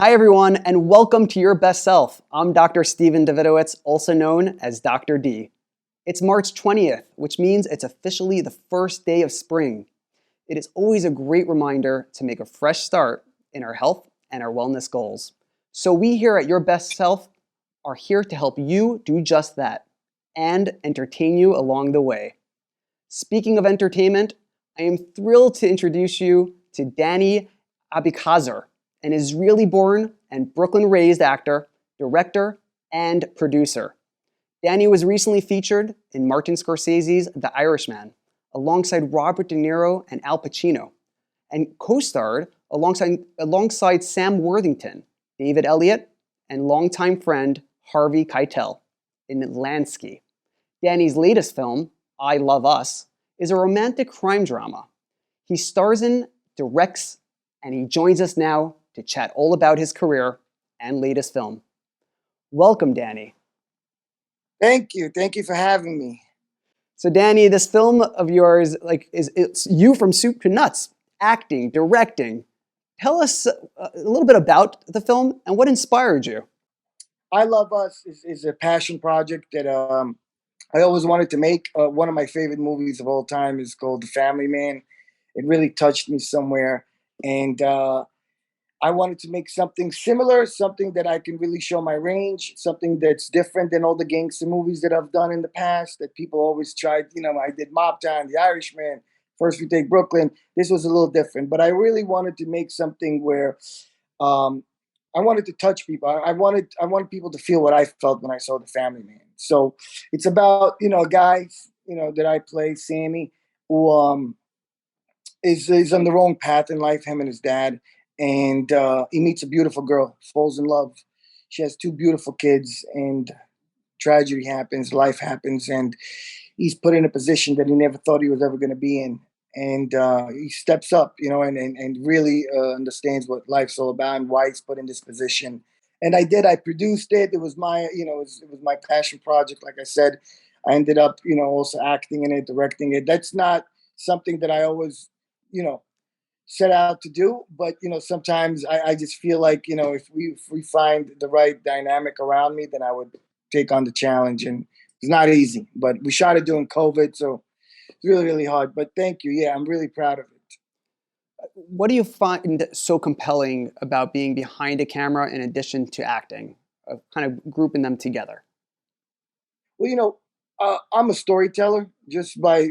Hi, everyone, and welcome to Your Best Self. I'm Dr. Steven Davidowitz, also known as Dr. D. It's March 20th, which means it's officially the first day of spring. It is always a great reminder to make a fresh start in our health and our wellness goals. So we here at Your Best Self are here to help you do just that and entertain you along the way. Speaking of entertainment, I am thrilled to introduce you to Danny Abeckaser, an Israeli-born and Brooklyn-raised actor, director, and producer. Danny was recently featured in Martin Scorsese's The Irishman, alongside Robert De Niro and Al Pacino, and co-starred alongside Sam Worthington, David Elliott, and longtime friend Harvey Keitel in Lansky. Danny's latest film, I Love Us, is a romantic crime drama. He stars in, directs, and he joins us now to chat all about his career and latest film. Welcome, Danny. Thank you. Thank you for having me. So, Danny, this film of yours, it's you from soup to nuts, acting, directing. Tell us a little bit about the film and what inspired you. I Love Us is a passion project that I always wanted to make. One of my favorite movies of all time is called The Family Man. It really touched me somewhere. And I wanted to make something similar, something that I can really show my range, something that's different than all the gangster movies that I've done in the past that people always tried. I did Mob Time, The Irishman, First We Take Brooklyn. This was a little different, but I really wanted to make something where um, I wanted to touch people. I wanted people to feel what I felt when I saw The Family Man. So it's about, a guy, that I play, Sammy, who is on the wrong path in life, him and his dad. And he meets a beautiful girl, falls in love. She has two beautiful kids, and tragedy happens, life happens, and he's put in a position that he never thought he was ever going to be in. And he steps up, and really understands what life's all about and why he's put in this position. And I did. I produced it. It was it was my passion project. Like I said, I ended up, also acting in it, directing it. That's not something that I always, you know, set out to do. But sometimes I just feel like if we find the right dynamic around me, then I would take on the challenge. And it's not easy, but we shot it during COVID, so it's really really hard. But thank you. Yeah, I'm really proud of it. What do you find so compelling about being behind a camera in addition to acting, kind of grouping them together? Well, I'm a storyteller just by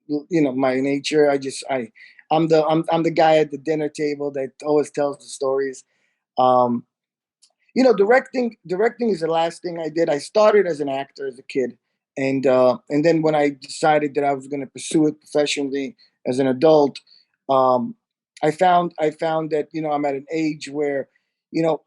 my nature. I'm the guy at the dinner table that always tells the stories. Um, directing is the last thing I did. I started as an actor as a kid, and then when I decided that I was going to pursue it professionally as an adult, um, I found that I'm at an age where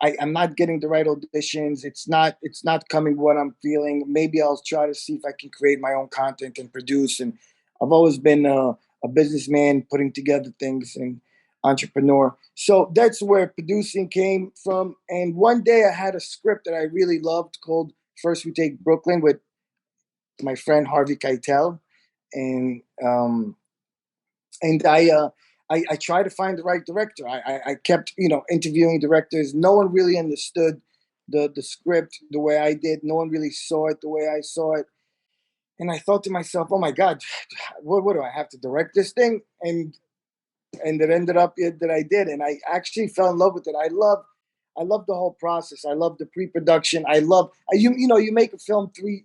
I'm not getting the right auditions. It's not coming what I'm feeling. Maybe I'll try to see if I can create my own content and produce. And I've always been a businessman, putting together things, and entrepreneur. So that's where producing came from. And one day I had a script that I really loved called First We Take Brooklyn with my friend Harvey Keitel. And I tried to find the right director. I kept interviewing directors. No one really understood the script the way I did. No one really saw it the way I saw it. And I thought to myself, oh my God, what do I have to direct this thing? And it ended up that I did, and I actually fell in love with it. I love the whole process. I love the pre-production. I love you make a film three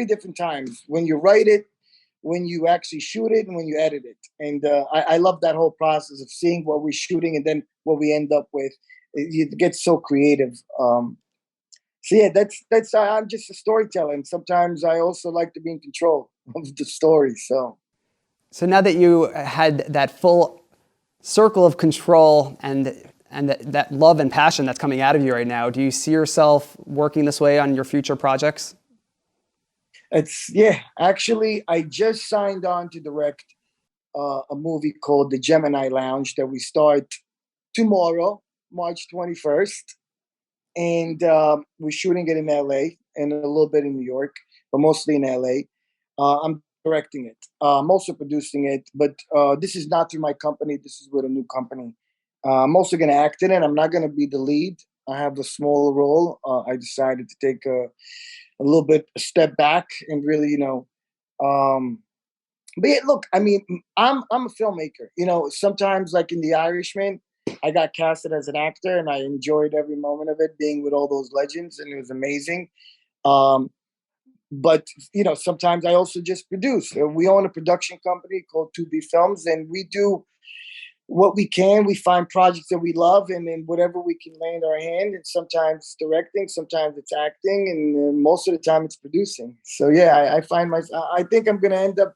different times: when you write it, when you actually shoot it, and when you edit it. And I love that whole process of seeing what we're shooting and then what we end up with. It gets so creative. So yeah, that's I'm just a storyteller, and sometimes I also like to be in control of the story. So. So now that you had that full circle of control and that love and passion that's coming out of you right now, do you see yourself working this way on your future projects? Yeah. Actually, I just signed on to direct a movie called The Gemini Lounge that we start tomorrow, March 21st, and we're shooting it in LA and a little bit in New York, but mostly in LA. I'm directing it. I'm also producing it, but this is not through my company. This is with a new company. I'm also going to act in it. I'm not going to be the lead. I have a small role. I decided to take a little bit a step back and really, um, but yeah, look, I mean, I'm a filmmaker. Sometimes like in The Irishman, I got casted as an actor, and I enjoyed every moment of it, being with all those legends, and it was amazing. Um, but sometimes I also just produce. We own a production company called 2B Films, and we do what we can. We find projects that we love, and then whatever we can land our hand. And sometimes it's directing, sometimes it's acting, and most of the time it's producing. So yeah, I find myself. I think I'm going to end up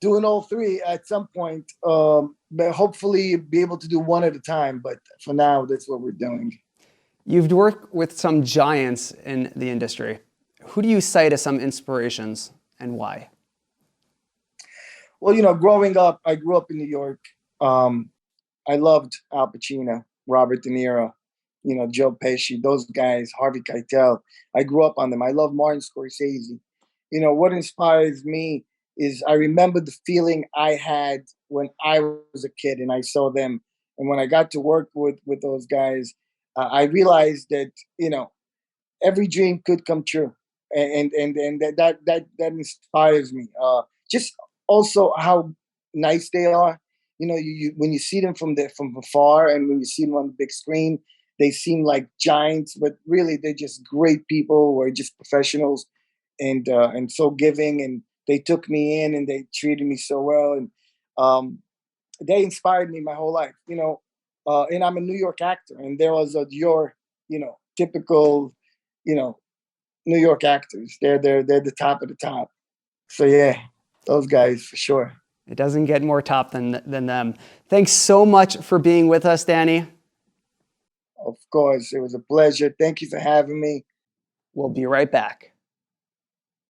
doing all three at some point, but hopefully be able to do one at a time. But for now, that's what we're doing. You've worked with some giants in the industry. Who do you cite as some inspirations and why? Well, growing up, I grew up in New York. I loved Al Pacino, Robert De Niro, Joe Pesci, those guys, Harvey Keitel. I grew up on them. I love Martin Scorsese. What inspires me is I remember the feeling I had when I was a kid and I saw them. And when I got to work with those guys, I realized that, every dream could come true. And that inspires me. Just also how nice they are. You when you see them from afar, and when you see them on the big screen, they seem like giants, but really they're just great people who are just professionals, and so giving. And they took me in, and they treated me so well, and they inspired me my whole life. And I'm a New York actor, and there was your typical you know New York actors. They're the top of the top. So yeah, those guys for sure. It doesn't get more top than them. Thanks so much for being with us, Danny. Of course, it was a pleasure. Thank you for having me. We'll be right back.